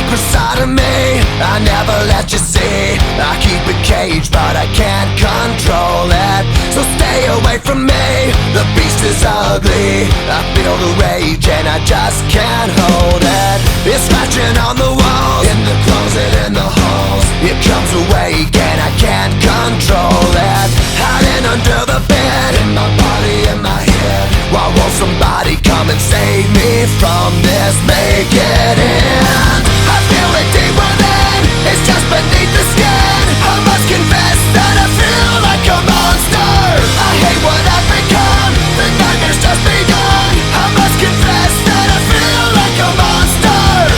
secret side of me I never let you see. I keep it caged but I can't control it. So stay away from me, the beast is ugly. I feel the rage and I just can't hold it. It's scratching on the walls, in the closet, in the halls. It comes awake and I can't control it. Hiding under the bed, in my body, in my head. Why won't somebody come and save me from this? Make it end. I feel it deep within, it's just beneath the skin. I must confess that I feel like a monster. I hate what I've become, the nightmare's just begun. I must confess that I feel like a monster.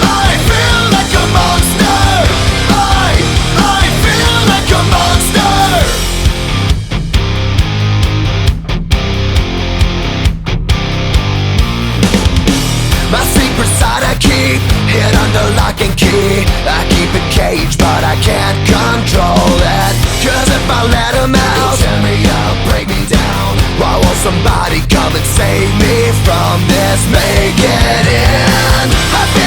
I feel like a monster. I feel like a monster. My secret side I keep hid under lock and key. I keep it caged but I can't control it. Cause if I let him out, he'll tear me up, break me down. Why won't somebody come and save me from this? Make it end. I feel